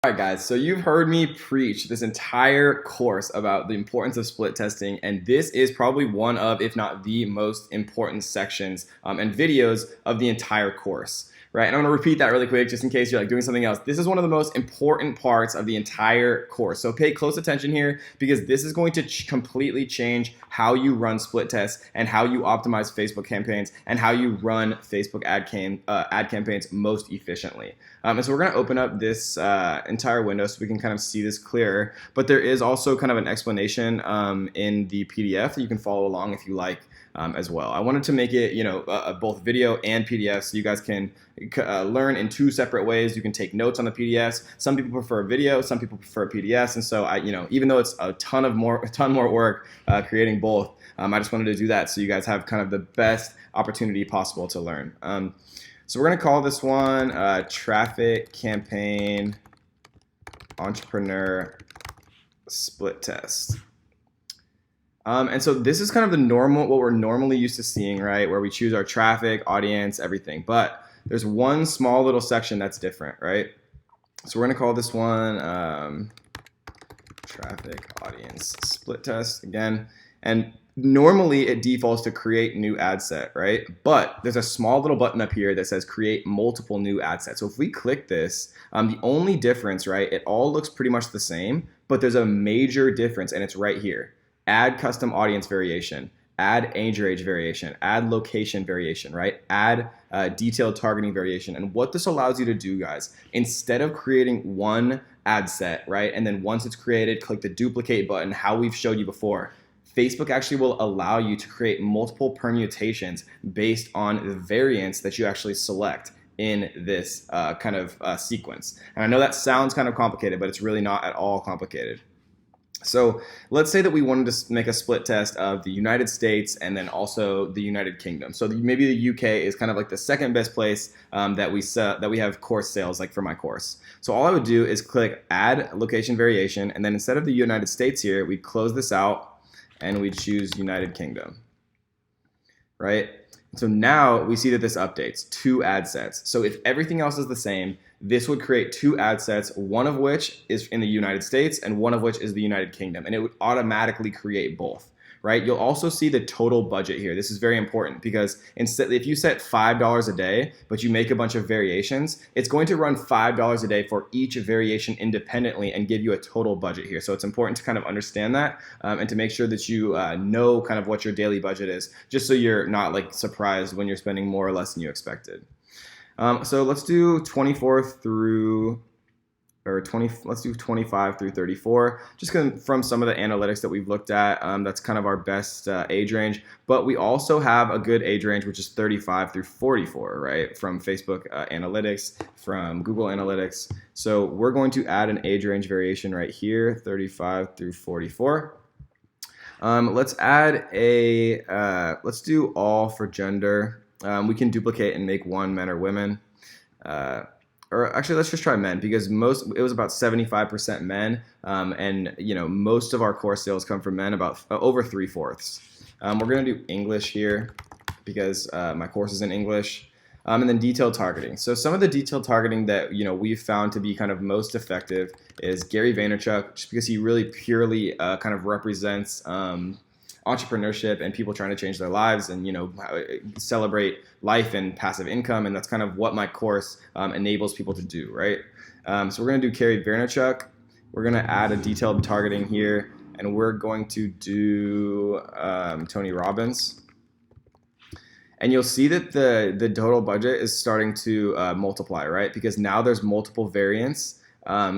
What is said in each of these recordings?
Alright guys, so you've heard me preach this entire course about the importance of split testing, and this is probably one of, if not the most important sections and videos of the entire course. Right, and I'm going to repeat that really quick just in case you're like doing something else. This is one of the most important parts of the entire course. So pay close attention here because this is going to completely change how you run split tests and how you optimize Facebook campaigns and how you run Facebook ad campaigns most efficiently. And so we're going to open up this entire window so we can kind of see this clearer. But there is also kind of an explanation in the PDF that you can follow along if you like. As well. I wanted to make it, both video and PDF so you guys can learn in two separate ways. You can take notes on the PDFs. Some people prefer video, some people prefer PDFs, and so even though it's a ton more work creating both, I just wanted to do that so you guys have kind of the best opportunity possible to learn. So we're gonna call this one Traffic Campaign Entrepreneur Split Test. And so this is kind of what we're normally used to seeing, right? Where we choose our traffic, audience, everything. But there's one small little section that's different, right? So we're gonna call this one Traffic Audience Split Test again. And normally it defaults to create new ad set, right? But there's a small little button up here that says create multiple new ad sets. So if we click this, the only difference, right? It all looks pretty much the same, but there's a major difference and it's right here. Add custom audience variation, add age range variation, add location variation, right? Add detailed targeting variation. And what this allows you to do, guys, instead of creating one ad set, right? And then once it's created, click the duplicate button, how we've showed you before. Facebook actually will allow you to create multiple permutations based on the variants that you actually select in this kind of sequence. And I know that sounds kind of complicated, but it's really not at all complicated. So let's say that we wanted to make a split test of the United States and then also the United Kingdom. So maybe the UK is kind of like the second best place that we have course sales, like for my course. So all I would do is click add location variation, and then instead of the United States here, we'd close this out and we'd choose United Kingdom, right? So now we see that this updates 2 ad sets. So if everything else is the same, this would create 2 ad sets, one of which is in the United States and one of which is the United Kingdom, and it would automatically create both, right? You'll also see the total budget here. This is very important because instead, if you set $5 a day, but you make a bunch of variations, it's going to run $5 a day for each variation independently and give you a total budget here. So it's important to kind of understand that and to make sure that you know kind of what your daily budget is, just so you're not like surprised when you're spending more or less than you expected. So let's do 24 through, let's do 25 through 34, just from some of the analytics that we've looked at. That's kind of our best age range, but we also have a good age range, which is 35 through 44, right? From Facebook Analytics, from Google Analytics. So we're going to add an age range variation right here, 35 through 44. Let's add let's do all for gender. We can duplicate and make one men or women. Or actually, let's just try men because it was about 75% men, and most of our course sales come from men, about over 3/4. We're gonna do English here because my course is in English, and then detailed targeting. So some of the detailed targeting that we've found to be kind of most effective is Gary Vaynerchuk, just because he really purely kind of represents entrepreneurship and people trying to change their lives and celebrate life and passive income, and that's kind of what my course enables people to do, right? So we're going to do Gary Vaynerchuk. We're going to add a detailed targeting here, and we're going to do Tony Robbins. And you'll see that the total budget is starting to multiply, right? Because now there's multiple variants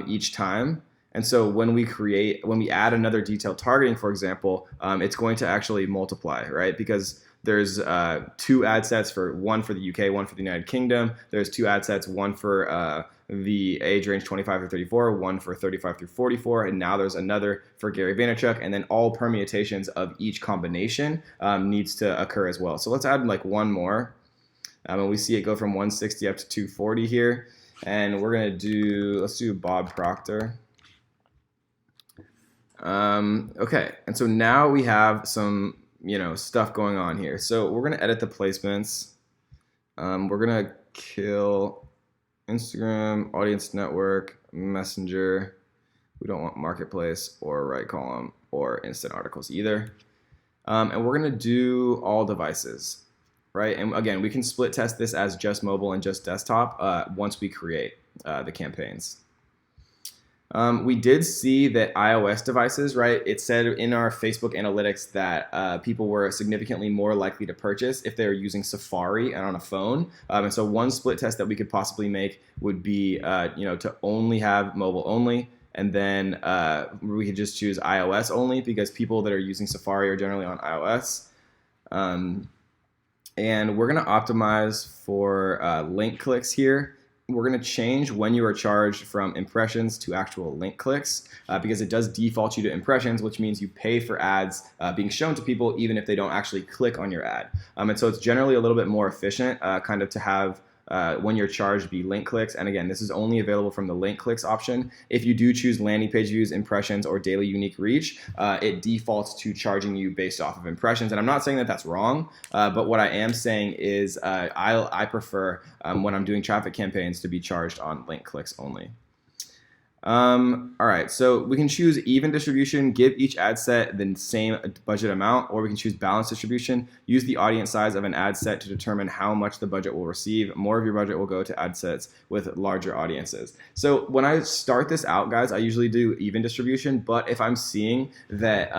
each time. And so when we add another detailed targeting, for example, it's going to actually multiply, right? Because there's 2 ad sets, one for the UK, one for the United Kingdom. There's 2 ad sets, one for the age range 25 through 34, one for 35 through 44, and now there's another for Gary Vaynerchuk, and then all permutations of each combination needs to occur as well. So let's add like one more. And we see it go from 160 up to 240 here. And we're gonna let's do Bob Proctor. Okay, and so now we have some stuff going on here. So we're gonna edit the placements. We're gonna kill Instagram, Audience Network, Messenger. We don't want Marketplace or Right Column or Instant Articles either. And we're going to do all devices, right? And again, we can split test this as just mobile and just desktop once we create the campaigns. We did see that iOS devices, right? It said in our Facebook analytics that people were significantly more likely to purchase if they were using Safari and on a phone. And so one split test that we could possibly make would be, to only have mobile only. And then we could just choose iOS only because people that are using Safari are generally on iOS. And we're going to optimize for link clicks here. We're going to change when you are charged from impressions to actual link clicks because it does default you to impressions, which means you pay for ads being shown to people even if they don't actually click on your ad. And so it's generally a little bit more efficient kind of to have when you're charged be link clicks. And again, this is only available from the link clicks option. If you do choose landing page views, impressions, or daily unique reach, it defaults to charging you based off of impressions. And I'm not saying that that's wrong, but what I am saying is I prefer when I'm doing traffic campaigns to be charged on link clicks only. All right, so we can choose even distribution, give each ad set the same budget amount, or we can choose balanced distribution, use the audience size of an ad set to determine how much the budget will receive. More of your budget will go to ad sets with larger audiences. So when I start this out, guys, I usually do even distribution, but if I'm seeing that,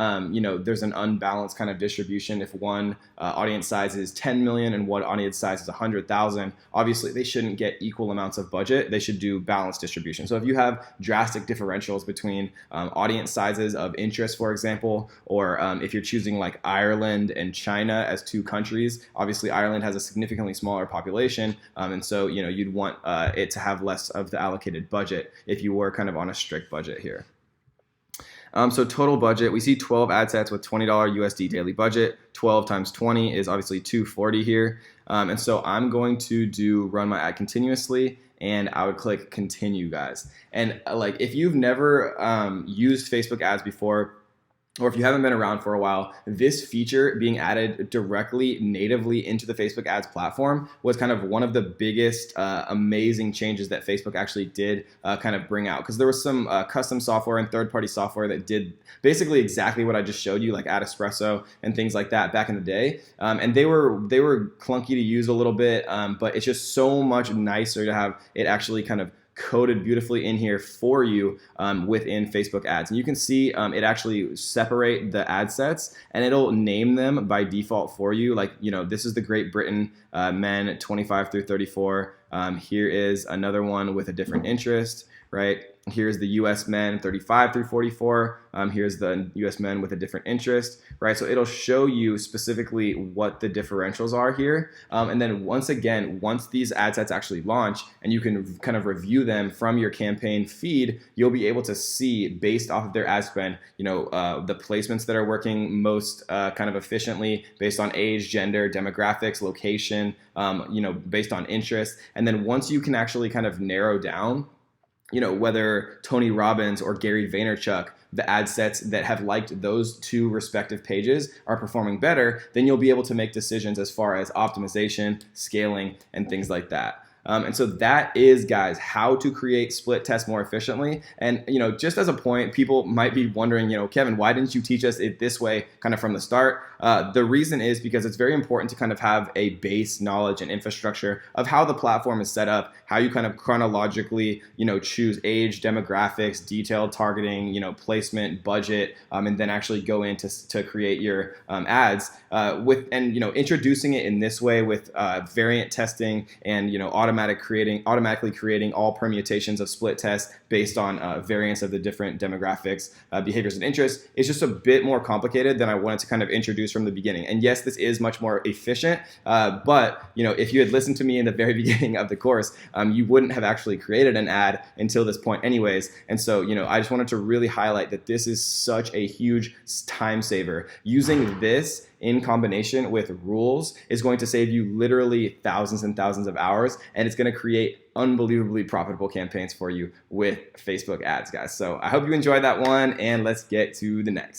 there's an unbalanced kind of distribution, if one audience size is 10 million and one audience size is 100,000, obviously they shouldn't get equal amounts of budget. They should do balanced distribution. So if you have drastic differentials between audience sizes of interest, for example, or if you're choosing like Ireland and China as two countries, obviously Ireland has a significantly smaller population, and so you'd want it to have less of the allocated budget if you were kind of on a strict budget here. So total budget, we see 12 ad sets with $20 USD daily budget. 12 times 20 is obviously 240 here. And so I'm going to run my ad continuously, and I would click continue, guys. And if you've never used Facebook ads before, or if you haven't been around for a while, this feature being added directly natively into the Facebook ads platform was kind of one of the biggest amazing changes that Facebook actually did kind of bring out. Because there was some custom software and third-party software that did basically exactly what I just showed you, like AdEspresso and things like that back in the day. And they were clunky to use a little bit, but it's just so much nicer to have it actually kind of coded beautifully in here for you within Facebook ads. And you can see it actually separate the ad sets, and it'll name them by default for you. This is the Great Britain men 25 through 34. Here is another one with a different interest, right? Here's the US men 35 through 44. Here's the US men with a different interest, right? So it'll show you specifically what the differentials are here. And then once these ad sets actually launch and you can kind of review them from your campaign feed, you'll be able to see based off of their ad spend, the placements that are working most kind of efficiently based on age, gender, demographics, location, based on interest. And then once you can actually kind of narrow down whether Tony Robbins or Gary Vaynerchuk, the ad sets that have liked those two respective pages are performing better, then you'll be able to make decisions as far as optimization, scaling, and things like that. And so that is, guys, how to create split tests more efficiently. And, just as a point, people might be wondering, Kevin, why didn't you teach us it this way kind of from the start? The reason is because it's very important to kind of have a base knowledge and infrastructure of how the platform is set up, how you kind of chronologically, choose age, demographics, detailed targeting, placement, budget, and then actually go in to create your ads introducing it in this way with variant testing and, automatically creating all permutations of split tests based on variance of the different demographics, behaviors, and interests. It's just a bit more complicated than I wanted to kind of introduce from the beginning. And yes, this is much more efficient, but if you had listened to me in the very beginning of the course, you wouldn't have actually created an ad until this point anyways. And so, I just wanted to really highlight that this is such a huge time saver. Using this in combination with rules is going to save you literally thousands and thousands of hours, and it's going to create unbelievably profitable campaigns for you with Facebook ads, guys. So I hope you enjoyed that one, and let's get to the next.